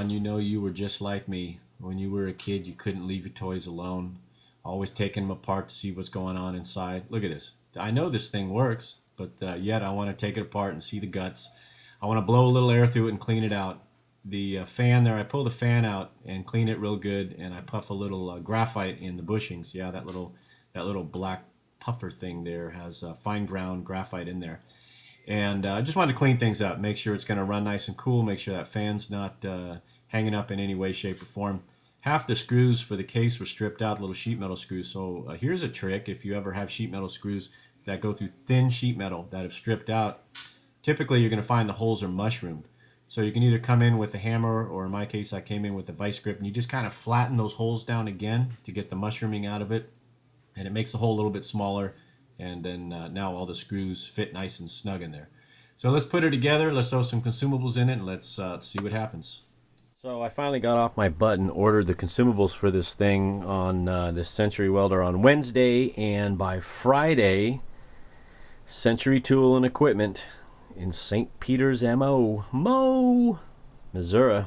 on, you know you were just like me. When you were a kid, you couldn't leave your toys alone. Always taking them apart to see what's going on inside. Look at this. I know this thing works, but yet I want to take it apart and see the guts. I want to blow a little air through it and clean it out. The fan there, I pull the fan out and clean it real good, and I puff a little graphite in the bushings. Yeah, that little black puffer thing there has fine ground graphite in there. And I just wanted to clean things up, make sure it's going to run nice and cool, make sure that fan's not hanging up in any way, shape, or form. Half the screws for the case were stripped out, little sheet metal screws. So here's a trick if you ever have sheet metal screws that go through thin sheet metal that have stripped out. Typically, you're going to find the holes are mushroomed. So you can either come in with a hammer, or in my case, I came in with a vice grip, and you just kind of flatten those holes down again to get the mushrooming out of it. And it makes the hole a little bit smaller, and then now all the screws fit nice and snug in there. So let's put it together, let's throw some consumables in it, and let's see what happens. So I finally got off my butt and ordered the consumables for this thing on this Century Welder on Wednesday, and by Friday, Century Tool and Equipment in St. Peter's, Missouri.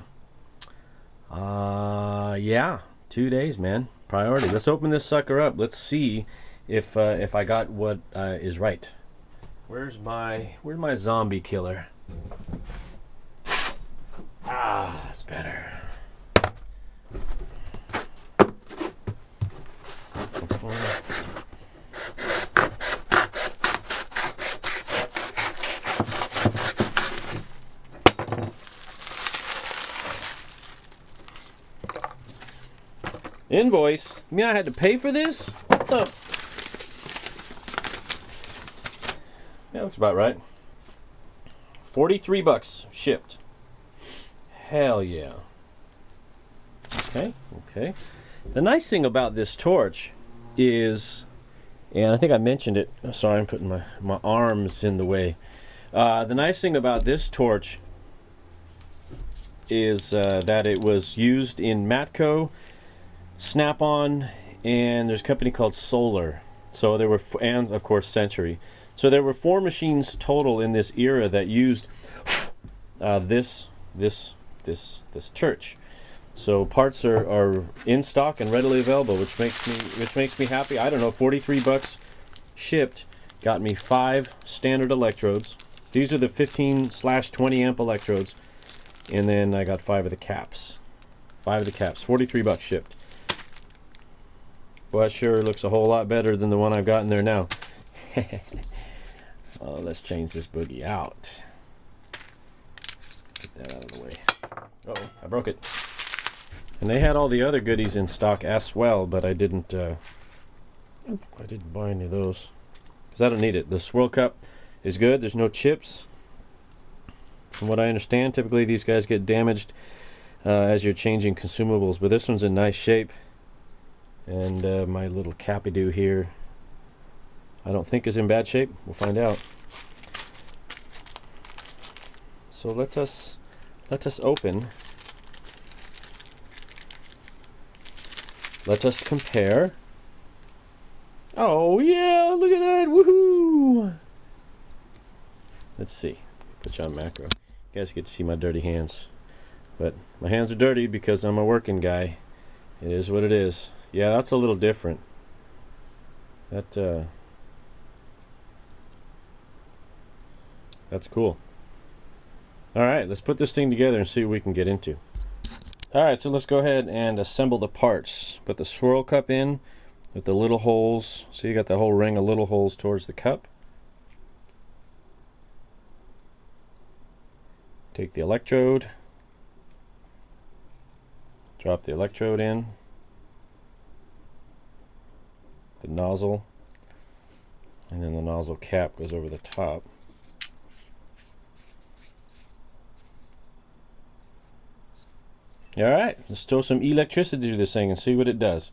Yeah, 2 days, man. Priority. Let's open this sucker up. Let's see if I got what is right. Where's my zombie killer? That's better. Invoice? You mean I had to pay for this? What the? Yeah, looks about right. $43 shipped. Hell yeah. Okay. The nice thing about this torch is, and I think I mentioned it. Sorry, I'm putting my arms in the way. The nice thing about this torch is that it was used in Matco, Snap-on, and there's a company called Solar. So there were, and of course Century. So there were 4 machines total in this era that used this church. So parts are in stock and readily available, which makes me happy. I don't know, $43 shipped got me 5 standard electrodes. These are the 15/20 amp electrodes, and then I got 5 of the caps. 5 of the caps, $43 shipped. Well, that sure looks a whole lot better than the one I've got in there now. Oh, let's change this boogie out. Get that out of the way. Uh-oh, I broke it. And they had all the other goodies in stock as well, but I didn't buy any of those because I don't need it. The swirl cup is good. There's no chips. From what I understand, typically these guys get damaged as you're changing consumables, but this one's in nice shape. And my little Capidoo here, I don't think is in bad shape. We'll find out. So let us open. Let us compare. Oh yeah, look at that! Woohoo! Let's see. Put you on macro. You guys get to see my dirty hands, but my hands are dirty because I'm a working guy. It is what it is. Yeah, that's a little different. That's cool. Alright, let's put this thing together and see what we can get into. Alright, so let's go ahead and assemble the parts. Put the swirl cup in with the little holes. So you got the whole ring of little holes towards the cup. Take the electrode. Drop the electrode in. The nozzle, and then the nozzle cap goes over the top. Alright, let's throw some electricity to this thing and see what it does.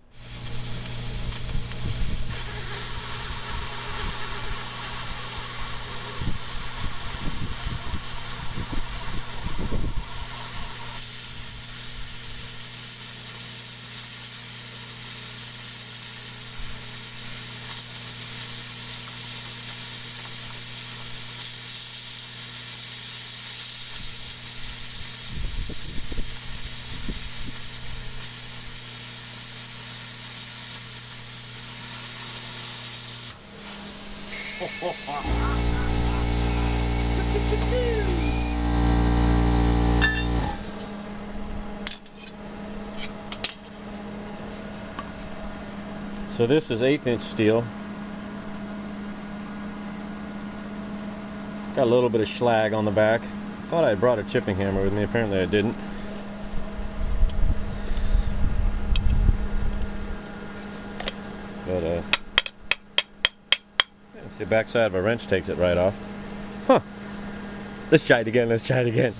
So this is 1/8 inch steel. Got a little bit of slag on the back. Thought I brought a chipping hammer with me, apparently I didn't. But the backside of a wrench takes it right off. Huh. Let's try it again, let's try it again.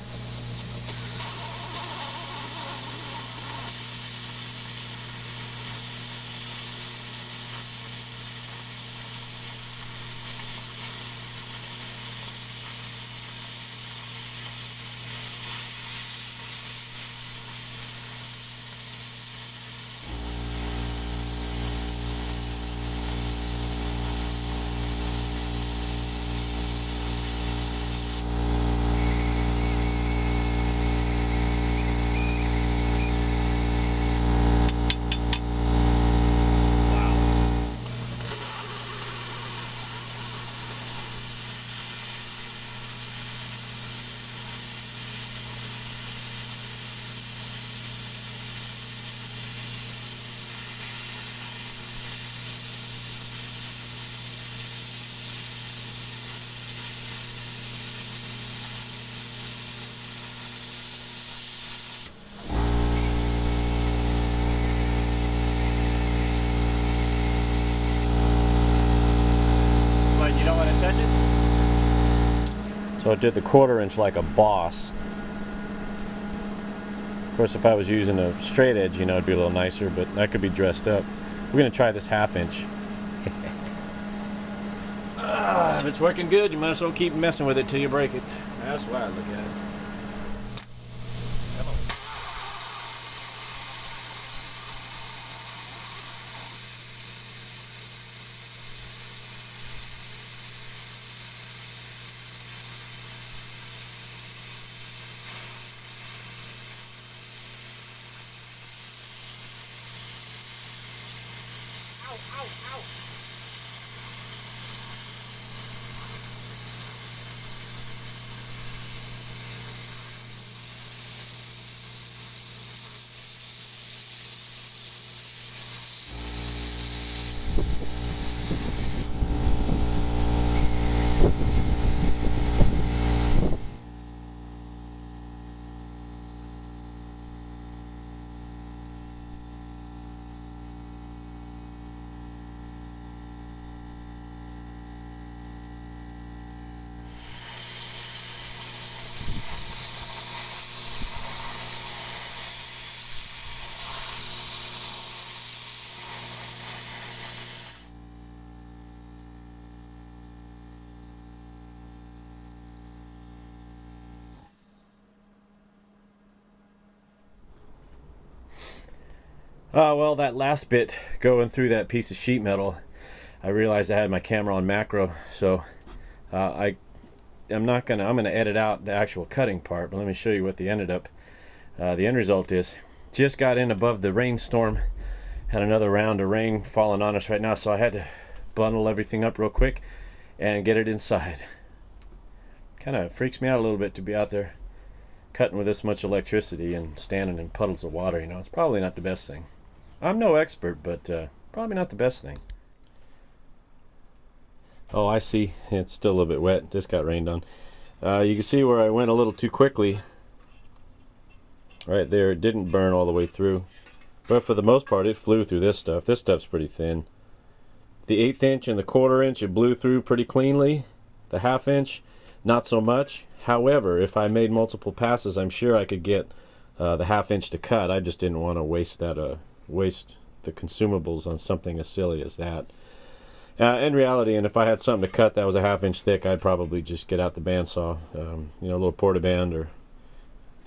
You don't want to touch it? So I did the 1/4 inch like a boss. Of course, if I was using a straight edge, you know, it'd be a little nicer, but that could be dressed up. We're going to try this 1/2 inch. If it's working good, you might as well keep messing with it till you break it. That's why I look at it. Well, that last bit going through that piece of sheet metal, I realized I had my camera on macro, so I'm gonna edit out the actual cutting part, but let me show you what the end result is. Just got in above the rainstorm, had another round of rain falling on us right now, so I had to bundle everything up real quick and get it inside. Kind of freaks me out a little bit to be out there cutting with this much electricity and standing in puddles of water, you know. It's probably not the best thing. I'm no expert, but probably not the best thing. Oh, I see. It's still a little bit wet. Just got rained on. You can see where I went a little too quickly. Right there, it didn't burn all the way through. But for the most part, it flew through this stuff. This stuff's pretty thin. The 1/8 inch and the 1/4 inch, it blew through pretty cleanly. The 1/2 inch, not so much. However, if I made multiple passes, I'm sure I could get the 1/2 inch to cut. I just didn't want to waste that, waste the consumables on something as silly as that. In reality, and if I had something to cut that was a 1/2 inch thick, I'd probably just get out the bandsaw, you know, a little portaband or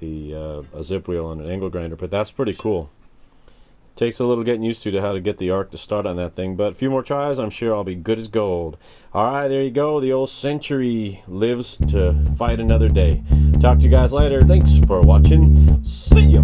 a zip wheel and an angle grinder. But that's pretty cool. Takes a little getting used to how to get the arc to start on that thing, but a few more tries, I'm sure I'll be good as gold. Alright, there you go. The old Century lives to fight another day. Talk to you guys later. Thanks for watching. See ya!